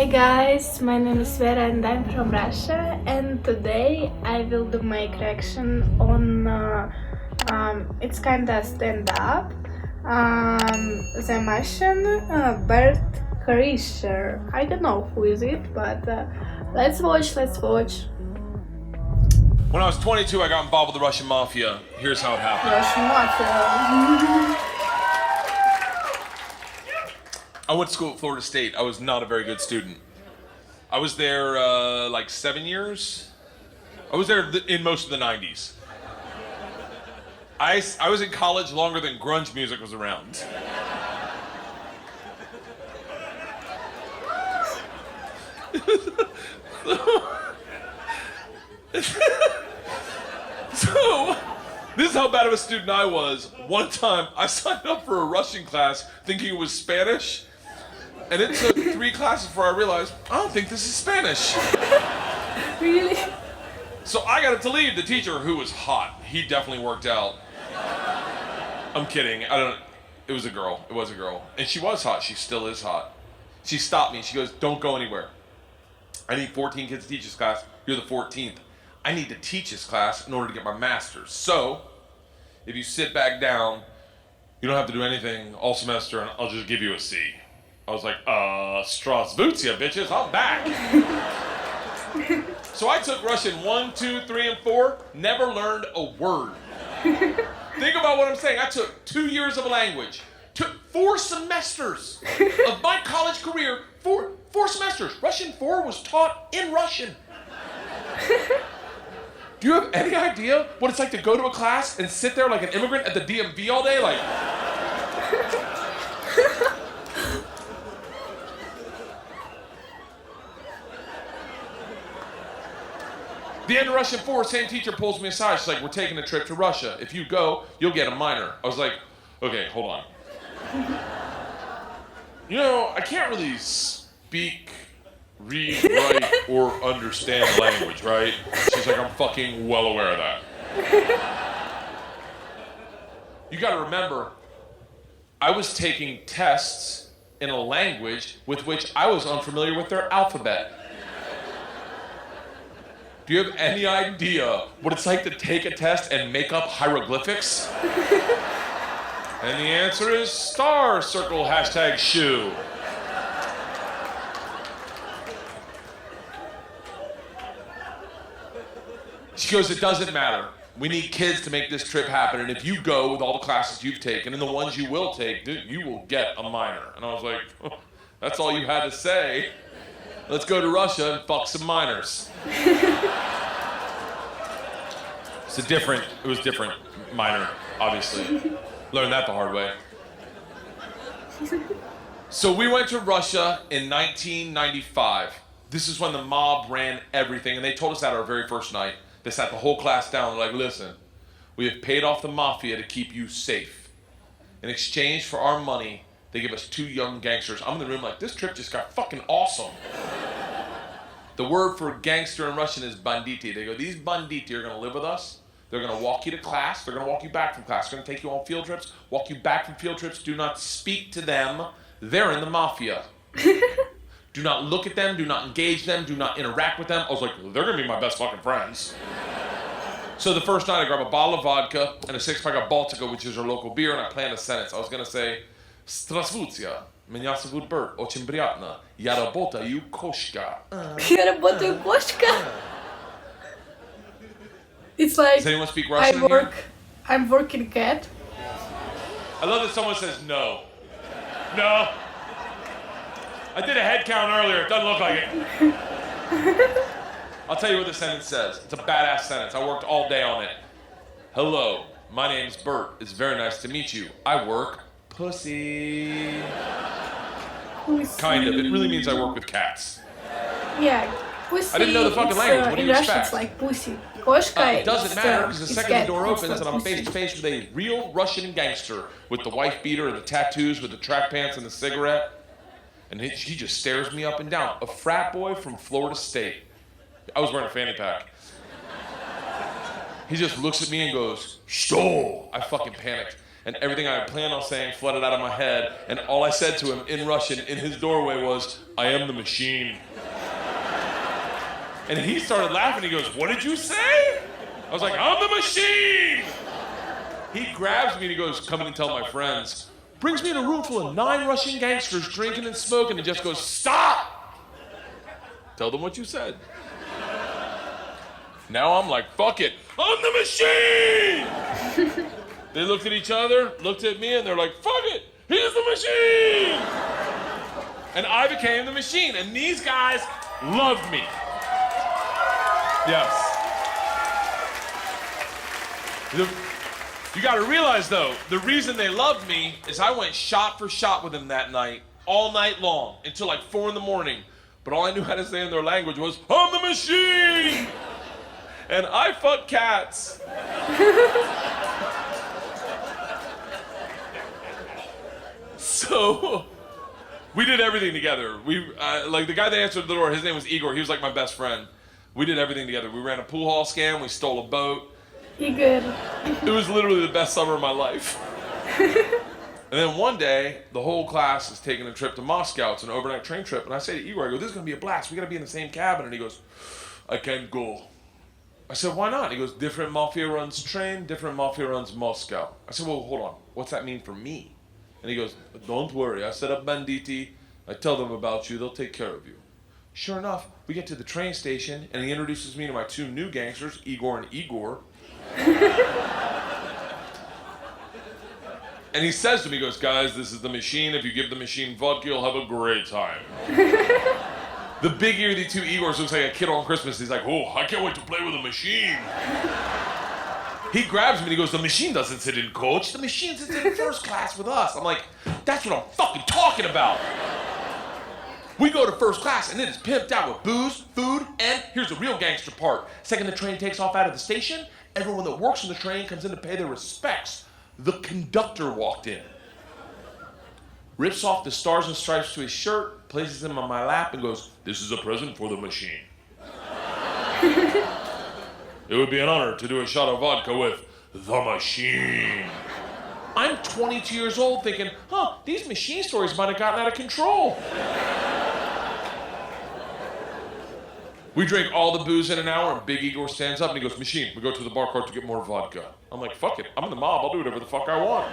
Hey guys, my name is Vera and I'm from Russia, and today I will do my correction on it's kinda stand-up, the Russian Bert Kreischer. I don't know who is it, but let's watch. When I was 22, I got involved with the Russian mafia. Here's how it happened. Russian mafia. I went to school at Florida State. I was not a very good student. I was there like 7 years. I was there in most of the 90s. I was in college longer than grunge music was around. So, this is how bad of a student I was. One time, I signed up for a Russian class thinking it was Spanish, and it took 3 classes before I realized, I don't think this is Spanish. Really? So I got to leave. The teacher, who was hot, he definitely worked out. I'm kidding. It was a girl. It was a girl. And she was hot. She still is hot. She stopped me. She goes, don't go anywhere. I need 14 kids to teach this class. You're the 14th. I need to teach this class in order to get my master's. So, if you sit back down, you don't have to do anything all semester, and I'll just give you a C. I was like, Strasvutia, bitches, I'm back. So I took Russian 1, 2, 3, and 4, never learned a word. Think about what I'm saying. I took 2 years of a language, took 4 semesters of my college career, four semesters. Russian 4 was taught in Russian. Do you have any idea what it's like to go to a class and sit there like an immigrant at the DMV all day? Like, the end of Russian 4, same teacher pulls me aside. She's like, we're taking a trip to Russia. If you go, you'll get a minor. I was like, okay, hold on. You know, I can't really speak, read, write, or understand language, right? She's like, I'm fucking well aware of that. You gotta remember, I was taking tests in a language with which I was unfamiliar with their alphabet. Do you have any idea what it's like to take a test and make up hieroglyphics? And the answer is star, circle, hashtag shoe. She goes, it doesn't matter. We need kids to make this trip happen, and if you go with all the classes you've taken and the ones you will take, dude, you will get a minor. And I was like, oh, that's all you had to say. Let's go to Russia and fuck some minors. It was different minor, obviously. Learned that the hard way. So we went to Russia in 1995. This is when the mob ran everything, and they told us that our very first night. They sat the whole class down. They're like, listen, we have paid off the mafia to keep you safe. In exchange for our money, they give us 2 young gangsters. I'm in the room like, this trip just got fucking awesome. The word for gangster in Russian is banditi. They go, these banditi are going to live with us. They're going to walk you to class. They're going to walk you back from class. They're going to take you on field trips, walk you back from field trips. Do not speak to them. They're in the mafia. Do not look at them. Do not engage them. Do not interact with them. I was like, they're going to be my best fucking friends. So the first night, I grabbed a bottle of vodka and a 6-pack of Baltica, which is our local beer, and I planned a sentence. I was going to say, Strasvutia. Меня зовут Bert. Очень приятно. Я работаю кошка. Я работаю кошка. It's like, does anyone speak Russian in here? I'm working cat. I love that someone says no. No. I did a head count earlier. It doesn't look like it. I'll tell you what the sentence says. It's a badass sentence. I worked all day on it. Hello, my name's Bert. It's very nice to meet you. I work pussy. Pussy. Kind of. It really means I work with cats. Yeah, pussy. I didn't know the fucking language. What do you in Russian expect? It's like pussy. Koshka. It doesn't matter because the second the door opens and I'm pussy. face to face with a real Russian gangster with the wife beater and the tattoos, with the track pants and the cigarette. And he just stares me up and down. A frat boy from Florida State. I was wearing a fanny pack. He just looks at me and goes, "Что?" I fucking panicked. and everything I had planned on saying flooded out of my head, and all I said to him in Russian in his doorway was, "I am the machine." And he started laughing. He goes, "What did you say?" I was like, "I'm the machine." He grabs me and he goes, "Come in and tell my friends." Brings me in a room full of 9 Russian gangsters drinking and smoking and just goes, "Stop! Tell them what you said." Now I'm like, fuck it, I'm the machine! They looked at each other, looked at me, and they're like, fuck it, he's the machine! And I became the machine, and these guys loved me. Yes. You gotta realize though, the reason they loved me is I went shot for shot with them that night, all night long, until like 4 a.m. But all I knew how to say in their language was, "I'm the machine!" And I fuck cats. So, we did everything together. Like the guy that answered the door, his name was Igor, he was like my best friend. We did everything together. We ran a pool hall scam, we stole a boat. He good. It was literally the best summer of my life. And then one day, the whole class is taking a trip to Moscow. It's an overnight train trip. And I say to Igor, I go, "This is gonna be a blast. We gotta be in the same cabin." And he goes, "I can't go." I said, "Why not?" He goes, "Different mafia runs train, different mafia runs Moscow." I said, "Well, hold on. What's that mean for me?" And he goes, "Don't worry. I set up banditti. I tell them about you. They'll take care of you." Sure enough, we get to the train station, and he introduces me to my 2 new gangsters, Igor and Igor. And he says to me, he goes, "Guys, this is the machine. If you give the machine vodka, you'll have a great time." The big ear, 2 Igors looks like a kid on Christmas. He's like, "Oh, I can't wait to play with a machine." He grabs me and he goes, "The machine doesn't sit in coach. The machine sits in first class with us." I'm like, "That's what I'm fucking talking about." We go to first class and it is pimped out with booze, food, and here's the real gangster part. Second the train takes off out of the station, everyone that works on the train comes in to pay their respects. The conductor walked in, rips off the stars and stripes to his shirt, places them on my lap and goes, "This is a present for the machine. It would be an honor to do a shot of vodka with the machine." I'm 22 years old thinking, these machine stories might have gotten out of control. We drink all the booze in an hour, and Big Igor stands up and he goes, "Machine, we go to the bar cart to get more vodka." I'm like, fuck it, I'm in the mob, I'll do whatever the fuck I want.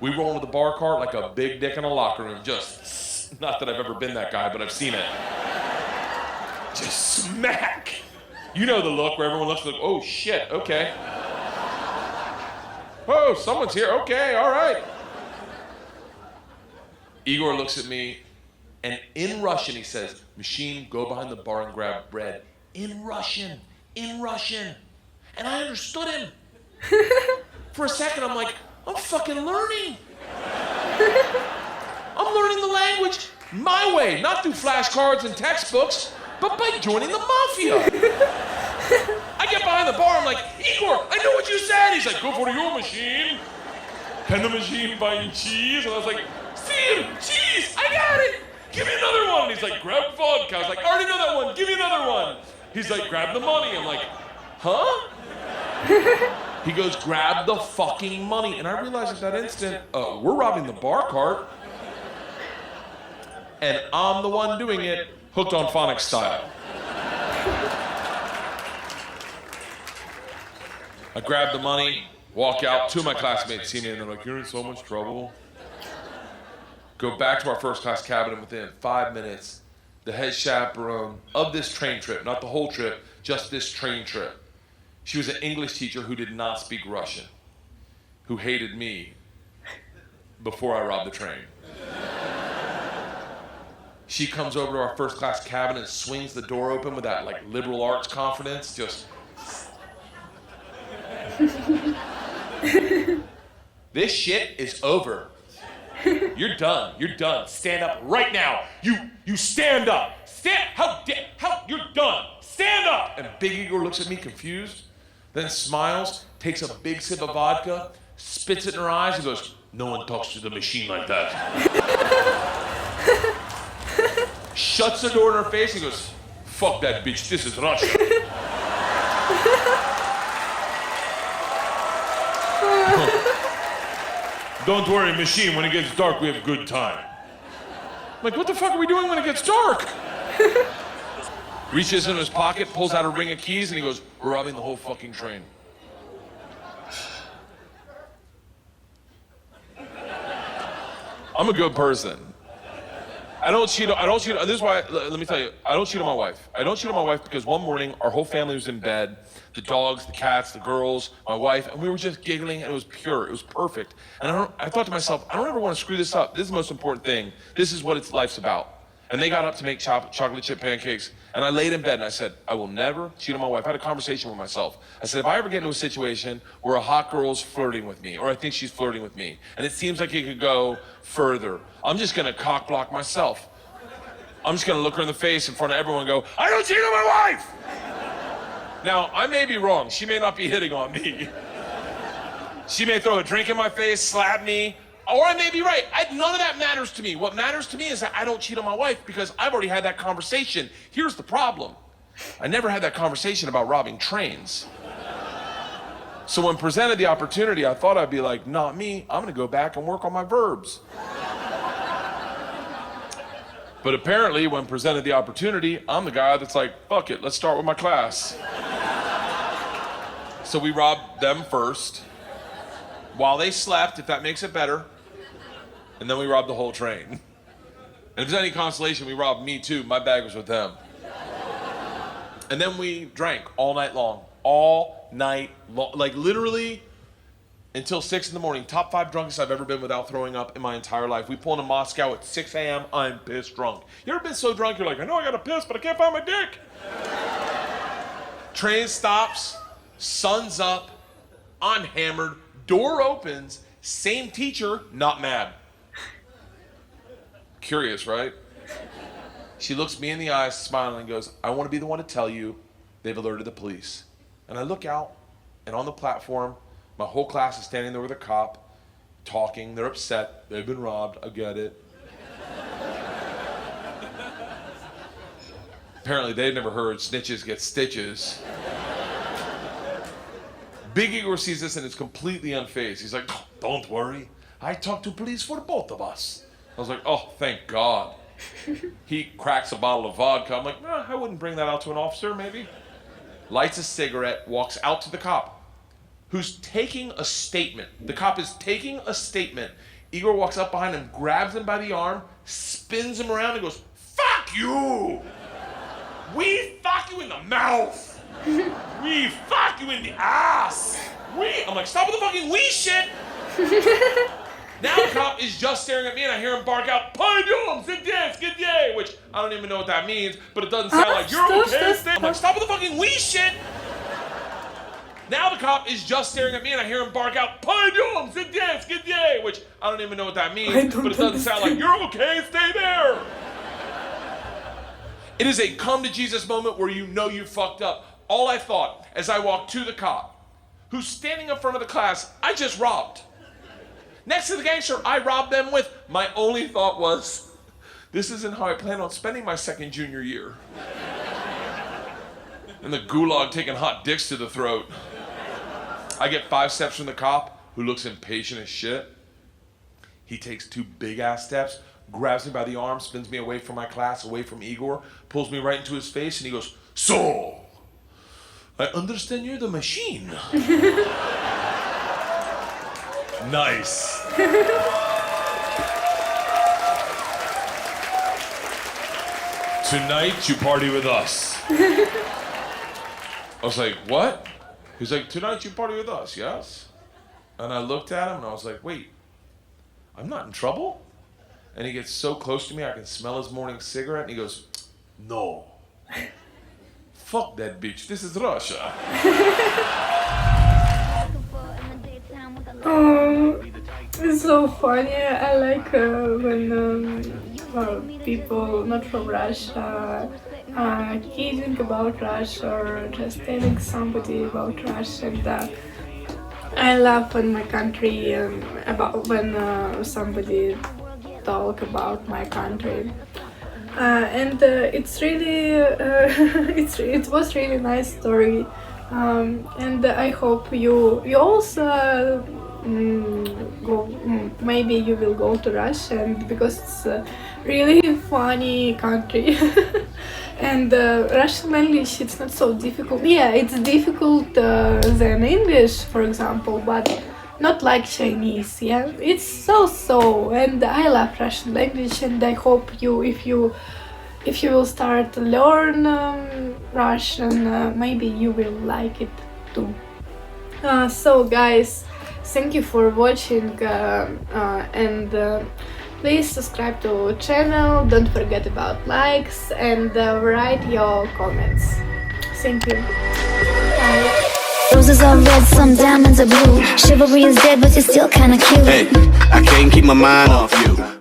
We roll into the bar cart like a big dick in a locker room, just, not that I've ever been that guy, but I've seen it. Just smack. You know the look where everyone looks like, "Oh shit, okay. Oh, someone's here, okay, all right." Igor looks at me, and in Russian he says, "Machine, go behind the bar and grab bread." In Russian. And I understood him. For a second, I'm like, I'm fucking learning. I'm learning the language my way, not through flashcards and textbooks, but by joining the mafia. I get behind the bar, I'm like, "Igor, I know what you said." He's like, "Go for your machine. Can the machine buy cheese?" And I was like, "See, cheese, I got it. Give me another one." He's like, "Grab vodka." I was like, "I already know that one, give me another one." He's like, "Grab the money." I'm like, "Huh?" He goes, "Grab the fucking money." And I realized at that instant, we're robbing the bar cart. And I'm the one doing it, hooked on phonics style. I grab the money, walk out. 2 of my classmates see me and they're like, "You're in so much trouble." Go back to our first class cabin, and within 5 minutes, the head chaperone of this train trip, not the whole trip, just this train trip, she was an English teacher who did not speak Russian, who hated me before I robbed the train. She comes over to our first class cabin and swings the door open with that like liberal arts confidence, just. "This shit is over. You're done. You're done. Stand up right now. You stand up. How you're done. Stand up." And Big Igor looks at me confused, then smiles, takes a big sip of vodka, spits it in her eyes, and goes, "No one talks to the machine like that." Shuts the door in her face and goes, "Fuck that bitch. This is Russia." Don't worry, machine, when it gets dark, we have good time. I'm like, what the fuck are we doing when it gets dark? Reaches in his pocket, pulls out a ring of keys, and he goes, we're robbing the whole fucking train. I'm a good person. I don't cheat, this is why, let me tell you, I don't cheat on my wife. I don't cheat on my wife because one morning, our whole family was in bed, the dogs, the cats, the girls, my wife, and we were just giggling, and it was pure, it was perfect. And I thought to myself, I don't ever want to screw this up. This is the most important thing. This is what life's about. And they got up to make chocolate chip pancakes, and I laid in bed and I said, I will never cheat on my wife. I had a conversation with myself. I said, if I ever get into a situation where a hot girl's flirting with me, or I think she's flirting with me, and it seems like it could go further, I'm just gonna cock block myself. I'm just gonna look her in the face in front of everyone and go, I don't cheat on my wife! Now, I may be wrong. She may not be hitting on me. She may throw a drink in my face, slap me, or I may be right. None of that matters to me. What matters to me is that I don't cheat on my wife because I've already had that conversation. Here's the problem. I never had that conversation about robbing trains. So when presented the opportunity, I thought I'd be like, not me. I'm gonna go back and work on my verbs. But apparently, when presented the opportunity, I'm the guy that's like, fuck it, let's start with my class. So we robbed them first, while they slept, if that makes it better, and then we robbed the whole train. And if there's any consolation, we robbed me too. My bag was with them. And then we drank all night long. All night long. Like literally until 6 in the morning. Top 5 drunkest I've ever been without throwing up in my entire life. We pull into Moscow at 6 a.m. I'm pissed drunk. You ever been so drunk you're like, I know I gotta piss, but I can't find my dick. Train stops, sun's up, I'm hammered, door opens, same teacher, not mad. Curious, right? She looks me in the eyes, smiling, and goes, I want to be the one to tell you they've alerted the police. And I look out, and on the platform, my whole class is standing there with a cop, talking. They're upset. They've been robbed. I get it. Apparently, they've never heard snitches get stitches. Big Igor sees this and is completely unfazed. He's like, oh, don't worry. I talked to police for both of us. I was like, oh, thank God. He cracks a bottle of vodka. I'm like, I wouldn't bring that out to an officer, maybe. Lights a cigarette, walks out to the cop, who's taking a statement. The cop is taking a statement. Igor walks up behind him, grabs him by the arm, spins him around, and goes, fuck you! We fuck you in the mouth! We fuck you in the ass! I'm like, stop with the fucking we shit! Now the cop is just staring at me and I hear him bark out, Pardon, zidye, which I don't even know what that means, but it doesn't sound like you're okay. I'm like, stop with the fucking we shit! Now the cop is just staring at me and I hear him bark out, Pardon, zidye, which I don't even know what that means, but it doesn't sound like you're okay, stay there! It is a come to Jesus moment where you know you fucked up. All I thought as I walked to the cop, who's standing in front of the class I just robbed. Next to the gangster I robbed them with, my only thought was, this isn't how I plan on spending my second junior year. And the gulag taking hot dicks to the throat. I get 5 steps from the cop, who looks impatient as shit. He takes 2 big ass steps, grabs me by the arm, spins me away from my class, away from Igor, pulls me right into his face, and he goes, so, I understand you're the machine. Nice. Tonight you party with us. I was like, what? He's like, tonight you party with us, yes? And I looked at him and I was like, wait, I'm not in trouble? And he gets so close to me I can smell his morning cigarette and he goes, no. Fuck that bitch, this is Russia. It's so funny. I like when people not from Russia kidding about Russia or just telling somebody about Russia. And I love when my country about when somebody talk about my country. And it's really it was really nice story. And I hope you also maybe you will go to Russia, and because it's a really funny country. And Russian language, it's not so difficult. Yeah, it's difficult than English, for example, but not like Chinese. Yeah, it's so. And I love Russian language, and I hope if you will start to learn Russian, maybe you will like it too. So guys, thank you for watching, and please subscribe to channel, don't forget about likes, and write your comments. Thank you. Bye. Roses are red, some diamonds are blue. Chivalry is dead, but you're still kinda cute. Hey, I can't keep my mind off you.